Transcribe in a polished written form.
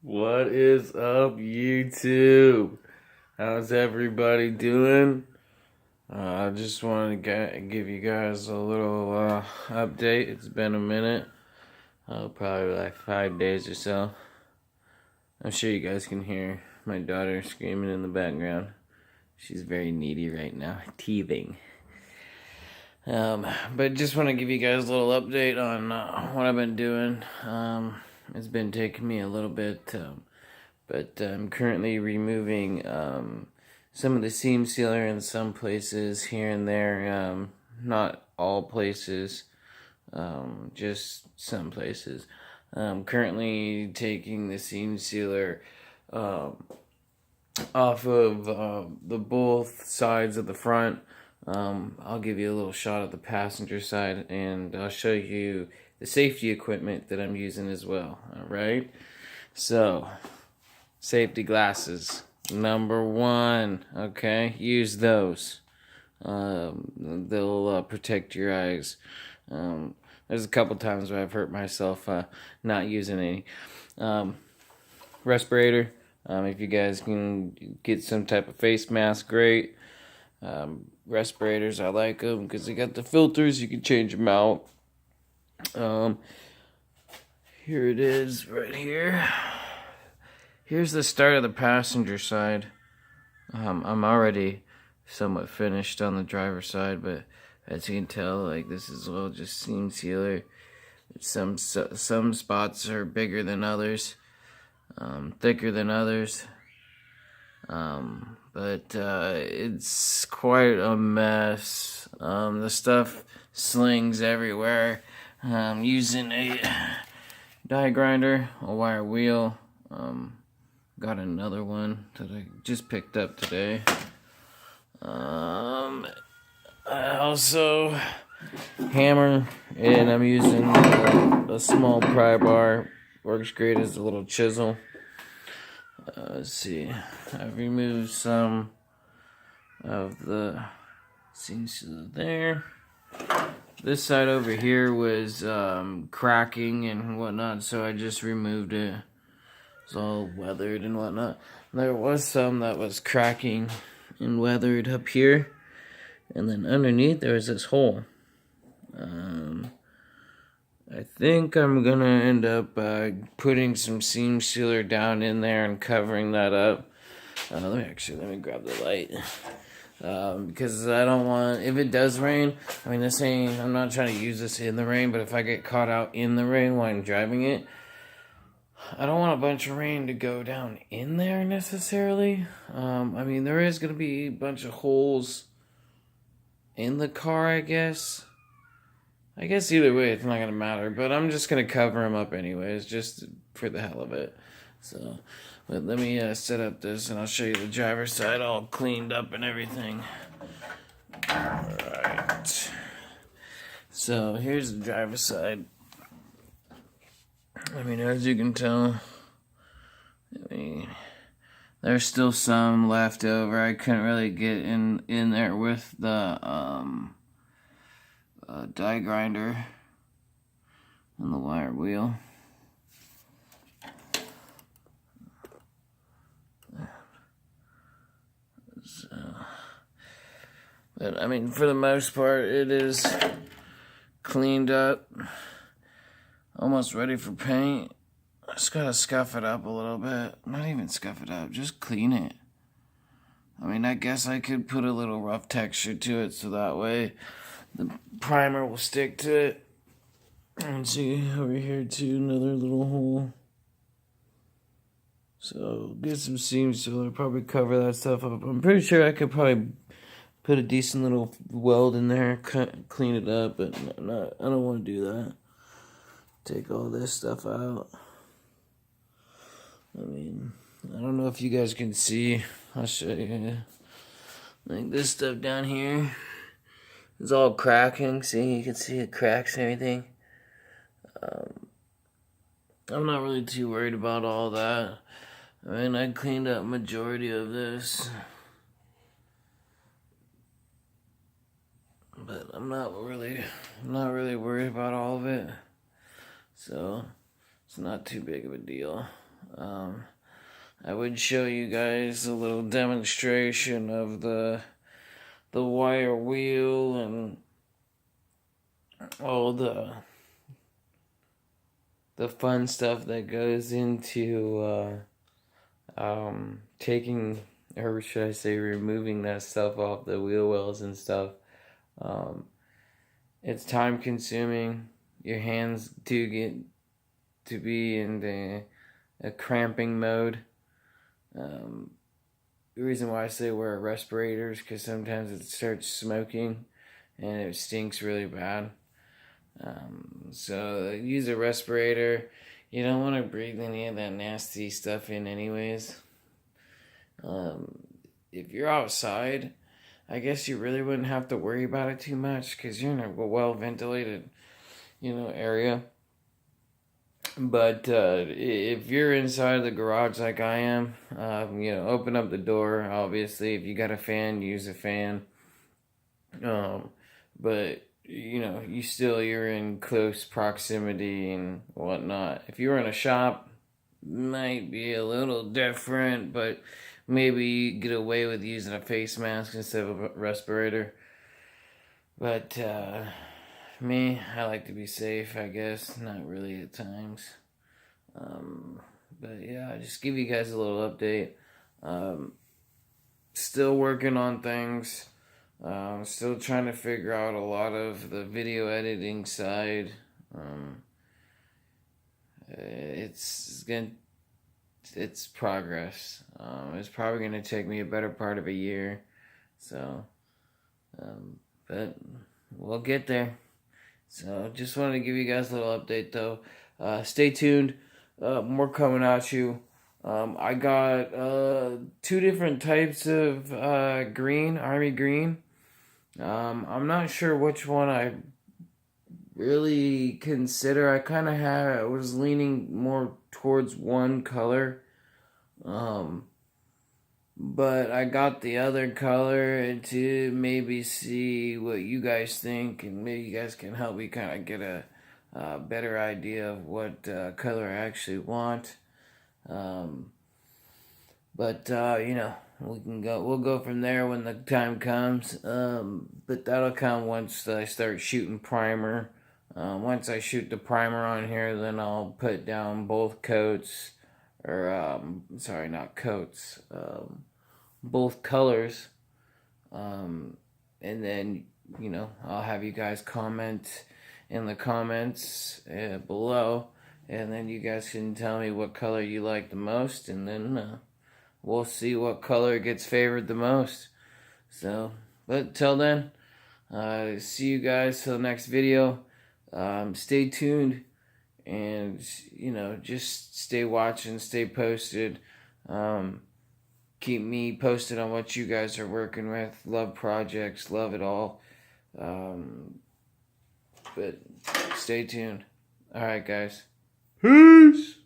What is up, YouTube? How's everybody doing? I just wanted to give you guys a little update. It's been a minute, probably like 5 days or so. I'm sure you guys can hear my daughter screaming in the background. She's very needy right now, teething. But just want to give you guys a little update on what I've been doing. It's been taking me a little bit, but I'm currently removing some of the seam sealer in some places here and there. Not all places, just some places. Currently taking the seam sealer off of the both sides of the front. I'll give you a little shot of the passenger side, and I'll show you the safety equipment that I'm using as well. Alright, so safety glasses, number one. Okay, use those. They'll protect your eyes. There's a couple times where I've hurt myself not using any. Respirator. If you guys can get some type of face mask, great. Respirators, I like them because they got the filters. You can change them out. Here it is, right here. Here's the start of the passenger side. I'm already somewhat finished on the driver's side, but as you can tell, like, this is all just seam sealer. Some spots are bigger than others, thicker than others. But it's quite a mess. The stuff slings everywhere. Using a die grinder, a wire wheel. Got another one that I just picked up today. I also hammer, and I'm using a small pry bar. Works great as a little chisel. Let's see. I've removed some of the seam sealer there. This side over here was cracking and whatnot, so I just removed it. It's all weathered and whatnot. There was some that was cracking and weathered up here, and then underneath there was this hole. I think I'm gonna end up putting some seam sealer down in there and covering that up. Let me grab the light. Because I don't want, if it does rain, I mean, I'm not trying to use this in the rain, but if I get caught out in the rain while I'm driving it, I don't want a bunch of rain to go down in there necessarily. I mean, there is going to be a bunch of holes in the car, I guess. I guess either way, it's not going to matter, but I'm just going to cover them up anyways, just for the hell of it. So, but let me set up this, and I'll show you the driver's side all cleaned up and everything. Alright. So, here's the driver's side. I mean, as you can tell, there's still some left over. I couldn't really get in there with the die grinder and the wire wheel. But I mean, for the most part, it is cleaned up, almost ready for paint. I just gotta scuff it up a little bit. Not even scuff it up, just clean it. I mean, I guess I could put a little rough texture to it so that way the primer will stick to it. And see over here too, another little hole. So get some seam sealer, probably cover that stuff up. I'm pretty sure I could probably put a decent little weld in there, clean it up, but I don't want to do that. Take all this stuff out. I mean, I don't know if you guys can see. I'll show you. Like this stuff down here is all cracking. See, you can see it cracks and everything. I'm not really too worried about all that. I mean, I cleaned up majority of this. But I'm not really worried about all of it. So, it's not too big of a deal. I would show you guys a little demonstration of the wire wheel and all the fun stuff that goes into taking, or should I say removing that stuff off the wheel wells and stuff. It's time consuming. Your hands do get to be in a cramping mode. The reason why I say wear respirators, because sometimes it starts smoking and it stinks really bad. So use a respirator. You don't want to breathe any of that nasty stuff in anyways. If you're outside, I guess you really wouldn't have to worry about it too much because you're in a well ventilated, area. But if you're inside the garage like I am, open up the door. Obviously, if you got a fan, use a fan. But you're in close proximity and whatnot. If you were in a shop, might be a little different, but maybe you get away with using a face mask instead of a respirator. But me, I like to be safe, I guess. Not really at times. But yeah, just give you guys a little update. Still working on things. Still trying to figure out a lot of the video editing side. It's progress. It's probably gonna take me a better part of a year. So, but we'll get there. So just wanted to give you guys a little update though. Stay tuned. More coming at you. I got 2 different types of green, army green. I'm not sure which one I really consider. I was leaning more towards one color. But I got the other color to maybe see what you guys think, and maybe you guys can help me kind of get a better idea of what color I actually want. We'll go from there when the time comes. But that'll come once I start shooting primer. Once I shoot the primer on here, then I'll put down both coats, or sorry, not coats, both colors. And then, I'll have you guys comment in the comments below, and then you guys can tell me what color you like the most, and then we'll see what color gets favored the most. So, but till then, see you guys till the next video. Stay tuned, and just stay watching, stay posted. Keep me posted on what you guys are working with. Love projects, love it all. But stay tuned. Alright, guys. Peace!